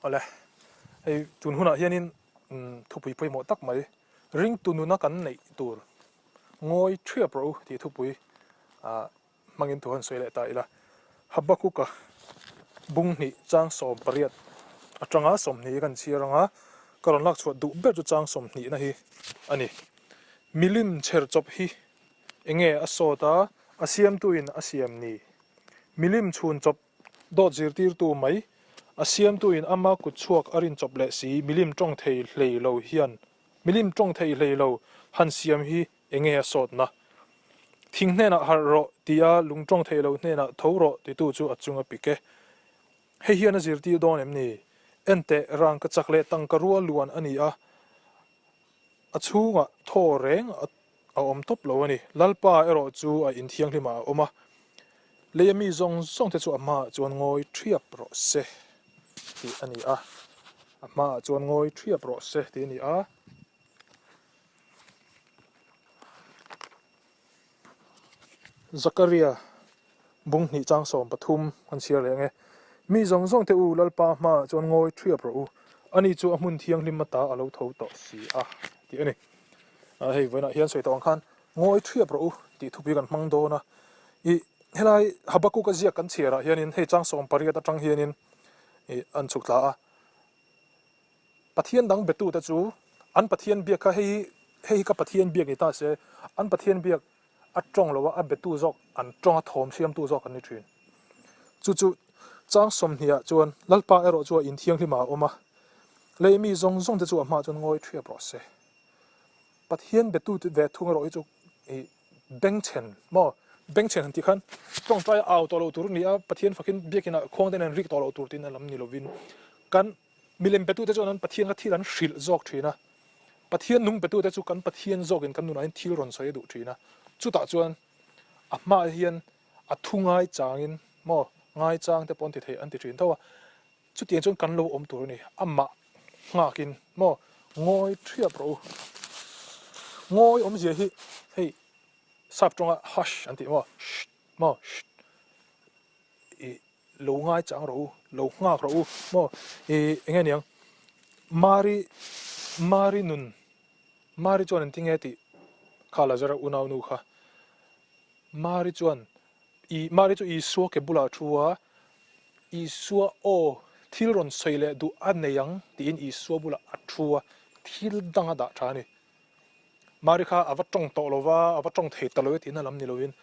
ole ei tun huna hianin thupui poi mo tak mai ring tununa kan nei tur ngoi thria pro ti thupui mangin tuhan soile ta ila habakuka bung ni chang som pariat atanga som ni kan chiranga karon lak chhuat du ber chu chang som ni na hi ani milim cher chop hi enge asota asiam tuin asiam ni milim chhun chop dot zirtir tu mai asiam tuin ama ku chuak arin chop le si milim tong thei hlei lo hian milim tong thei hlei lo han siam hi enge asot na thing hna har ro tia lungtong thei lo hna thoro ti tu chu achunga pike he hian a zirti don em ni ente rang ka chakle tang ka rual luan ani a achunga thoreng a om top lo ani lalpa ero chu a in thiang hlima oma leyami zong zong te chu ama chuan ngoi thiap ro se ti ani a ama chuan ngoi thiap ro se ti ani a Zakaria bung ni chang som pathum an sia lenge mi zong zong te u lalpa ma chuan ngoi thiap ro ani chu a mun thiang lim mata alo tho to si a ti ani hei voina hian soi tawng khan ngoi thiap ro ti thupi kan hmang do na I helai habakuk azia kan chhiara hianin hei chang som pariat atang hianin an chukla a pathian dang betu ta chu an pathian biak kha hei ka pathian biak ni ta se an pathian biak atong lowa a betu zok an tonga thom siam tu zok an ni thin chu chang som hnia chuan lalpa ero chu in thiang hlima oma leimi zong zong te chu ma chuan ngoi thria pro se pathian betu te ve thung ro chu beng chen mo beng chen ti khan tong trai aw to lo tur ni a pathian fakin biakina khong den an rik to lo tur tin lam ni lovin kan milem betu te chuan an pathian ka thiran hril zok thina pathian nung betu te chu kan pathian zokin kan nuna in thil ron soi du thina chuta chuan a hma hian a thungai changin mo ngai chang te pon ti thei an ti thin thawa chu tiang chuan kan lo om tur ni amma ngakin mo ngoi thria pro ngoi om je hi hei sap tonga hush anti mo lo ngai chang ro lo ngak ro mo enge niang mari nun mari chuan an tinge ti khala zara unaw nu kha mari chuan i suwa ke bula thuwa i suwa o thilron soile du aneyang ti in i suwa bula athuwa thil danga da thani mari kha awatong to lova awatong thei taloy tin lam ni lovin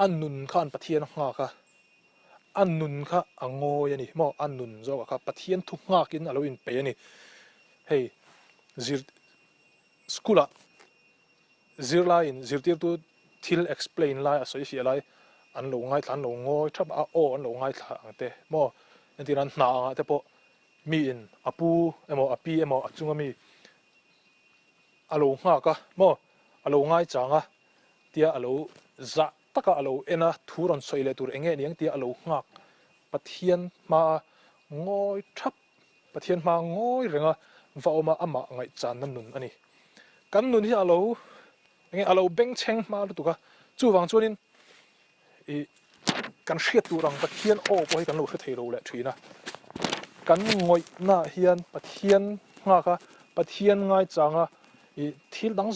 annun khan pathian nga kha annun kha angoy ani mo annun zo kha pathian thu nga kin alo in pe ani hei zir skula zirlain zirtir tu thil explain lai a soi fi lai an lo ngai thlan lo ngoi thap a o an lo ngai thla ate mo entiran hna anga te po mi in apu emo api emo achunga mi alo nga ka mo alo ngai changa tia alo za taka alo ena thuron soile tur enge niang tia alo ngak pathian ma ngoi thap pathian ma ngoi renga vaoma ama ngai chan nan nun ani kan nun hi alo enge alo beng cheng ma lu tuka chu wang chuanin kan hriat turang pathian o ko hi kan lo hre thei ro le thina kan ngoi na hian pathian nga kha pathian ngai changa thil dang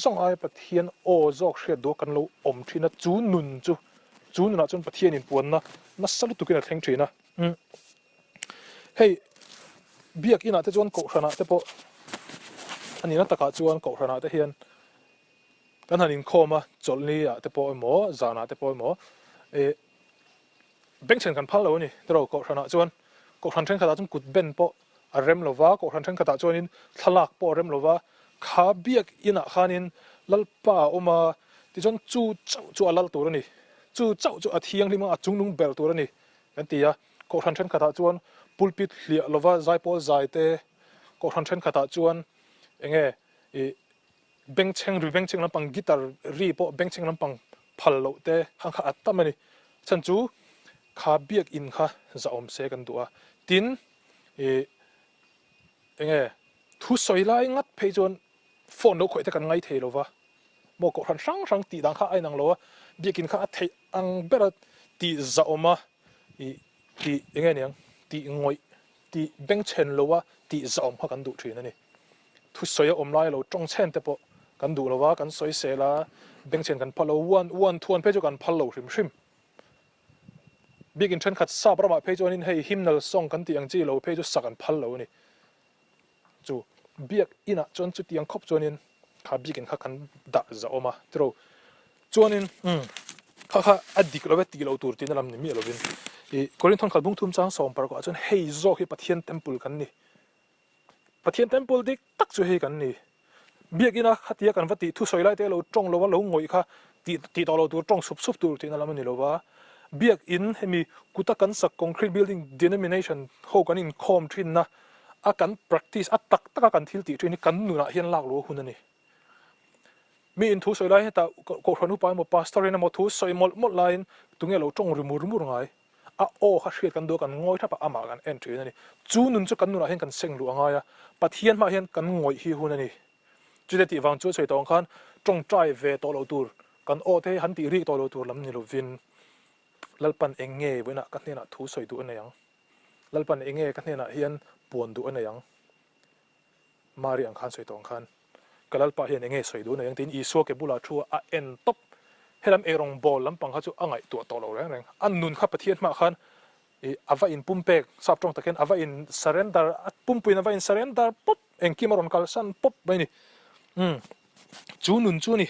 zong ai pathian o zok hriat do kan lo om thina chu nun na chun pathian in puan na salu tukin a thleng thina hei biak ina te chuan ko hrana te po ani na taka chuan ko hrana te hian kan hanin khoma cholni a te po mo zana te po mo bengchen kan phal lo ni tro ko hrana chuan ko hran thren khata chun kut ben po a rem lova ko hran thren khata chuan in thalak po rem lova kha biak ina khanin lalpa oma ti chuan chu alal tur ani chu a thiang lima a chungnung bel tur ani kan tia ko hran thren khata chuan pulpit hlia lova zai pol zai te ko hran thren khata chuan enge bengcheng lampang guitar ri po bengcheng lampang phal lo te hang kha atamani chan chu kha biak in kha za om se kan tua tin enge thu soilai ngat phei chuan phone lo khoi te kan ngai thei lova mo ko hran sang ti dang kha ai nang lo biak in kha thei ang bera ti za oma ti enge niang ti ngoi ti beng chen lo wa ti zaom ha kan du thin ani thu soya om lai lo tong chen te po kan du lo wa kan soi se la beng chen kan phalo wan thuan pe jo kan phalo hrim big in chen khat sa pra ma pe jo in hei hymnal song kan ti ang chi lo pe jo sakan phalo ni chu biak ina chon chu tiang khop chonin kha big in kha kan da za oma tro chonin kha adik lo ti lo tur tin lam ni mi lo bin e korin thon khal bung thum chang som par ko chon hei zo hi pathian temple kan ni pathian temple dik tak chu hei kan ni biak ina khatia kan vati thu soilai te lo tong lo wa lo ngoi kha ti to lo tur tong sup tur tin lam ni lo wa biak in hemi kutakan sa concrete building denomination ho kan in khom thin na akan practice atak taka kan thil ti thin kan nu na hian lak lo hun ani mi in thu soi lai heta ko thonu pa mo pastor in mo thu soi mol line tunge lo tong rumur ngai a o kha hriat kan do kan ngoi thapa ama kan entry ani chu nun chu kan nu na hian kan seng lu anga ya pathian ma hian kan ngoi hi hun ani chude ti wang chu soi tong khan tong trai ve to lo tur kan o te han ti ri to lo tur lam ni lo vin lalpan enge wena ka hna thu soi du anayang lalpan enge ka hna hian puan du anayang mari ang khan soi tong khan kalalpa hian enge soi du anayang tin iso ke bula thu a en top helam erong bol lampang kha chu angai tu to lo reng an nun kha pathian ma khan e ava in pumpek sap tong taken ava in surrender at pumpuin ava in surrender pop engkimaron kalsan pop bai ni chu nun chu ni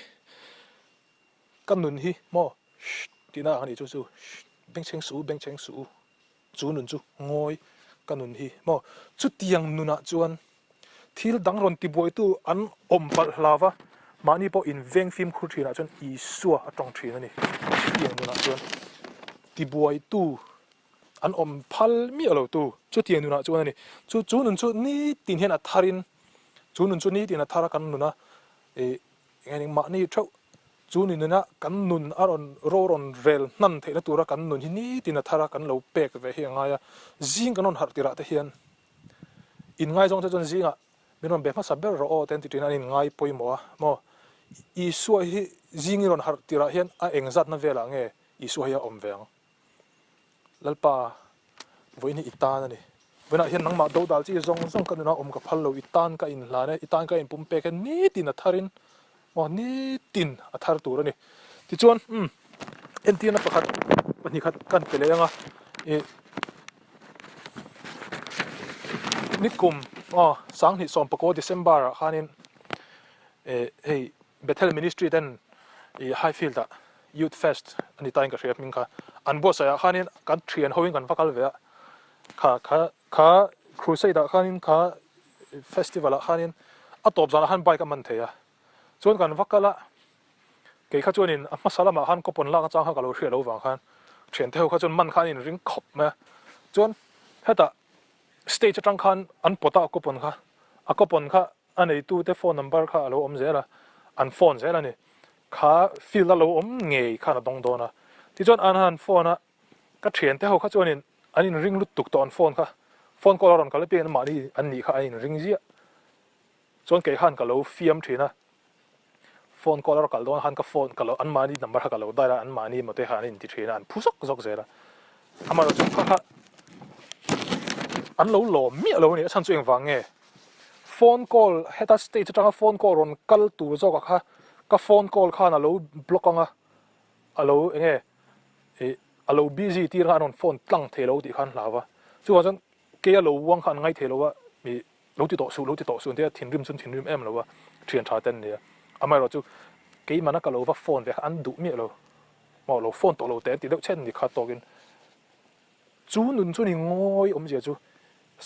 kan nun hi mo tina ani chu beng cheng su chu nun chu ngoi kanun hi mo chu tiang nuna chuan thil dang ron ti boi tu an om pal hlawa mani po in veng phim khu thina chuan I suwa atong thina ni tiang nuna chuan ti boi tu an om phal mi alo tu chu tiang nuna chuan ani chu nun chu ni tin hian a tharin chu nun chu ni tin a thara kan nuna e ngani ma ni thau chu ni na kan nun aron roron rel nan theina tura kan nun hi ni tin a thara kan lo pek ve hi anga ya jing kanon har tira te hian in ngai jong te chon jinga minon be ma saber ro o ten ti tin in ngai poimo mo I suwa hi jing ron har tira hian a engzat na vela nge I suwa ya om veng lalpa voini itan ani wena hian nangma do dal chi zong kan na om ka phal lo itan ka in la ne itan ka in pum pe ken ni tin a tharin mo ni tin a thar tur ani ti chuan entiana pakhat pani khat kan pele anga e nikum sang ni som pako December khanin hey Bethel ministry then Highfield youth fest ani time ka shep min kha an boss ya khanin kan thian hoin kan vakal ve kha crusade khanin kha festival khanin atop jana han bike man theya chuan kan vakala ke kha chuanin a masala ma han kopon la ka chang ha ka lo hria lo wang khan thian theu kha chun man khanin ring khop ma chuan heta stage atang khan an pota kopon kha a kopon kha anei tu te phone number kha alo om zela an phone zela ni kha feel la lo om ngei kha na dong dona ti chuan an han phone a ka thian te ho kha chuanin anin ring lut tuk to an phone kha phone call ron kala pe ma ni an ni kha anin ring zia chuan ke han ka lo fiam thina phone call kal don han ka phone kalo an mani number ha kalo dara an mani mote han in ti thina an phusok zok zera amaro chu kha an lo lo mi lo ni chan chu eng wange phone call heta state tanga phone call ron kal tu zo kha ka phone call khana lo block anga alo enge alo busy tir han on phone tlang thelo ti khan lawa chu wan ke alo wang khan ngai thelo wa mi lo ti to su te thin rim em lo wa thian tha ten ni amai ro chu ke mana ka lo wa phone ve an du mi lo mo lo phone to lo te ti lo chen ni kha to gin chu nun chu ni ngoi om je chu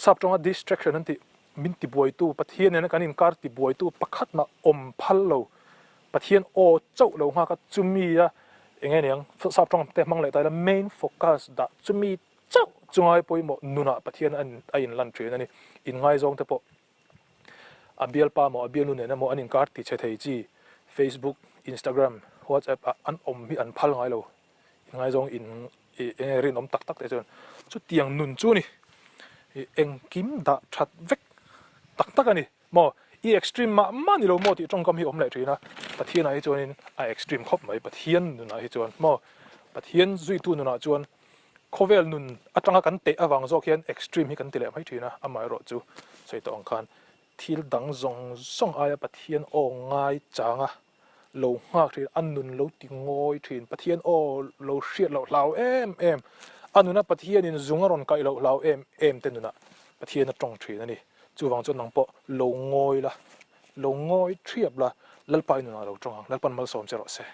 sap tonga distraction an ti min ti boi tu pathian ne kan in kar ti boi tu pakhat na om phal lo pathian o chau lo nga ka chumi ya enge niang sap tong te mang le ta la main focus da chumi chau chungai poi mo nuna pathian an ain lan trin ani in ngai zong te po abial pa mo abial nu ne na mo anin kar ti che thei chi Facebook Instagram WhatsApp an om mi an phal ngai lo ngai zong in rin om tak tak te chon chu tiang nun chu ni eng kim da that vek tak tak ani mo I extreme ma ni lo mo ti tong kam hi om le thina pathian ai chuan in a extreme khop mai pathian nu na hi chuan mo pathian zui tu nu na chuan khovel nun atanga kan te awang zo khian extreme hi kan ti le mai thina amai ro chu sei to ang khan thil dang zong zong aya pathian o ngai changa lo ngak thi an nun lo ti ngoi thin pathian o lo hriat lo hlau em anuna pathian in zungaron kai lo hlau em tenuna pathian a tong thin ani chu wang chu nang po lo ngoi la lo ngoi thiap la lalpai nuna lo tong lalpan mal som chero se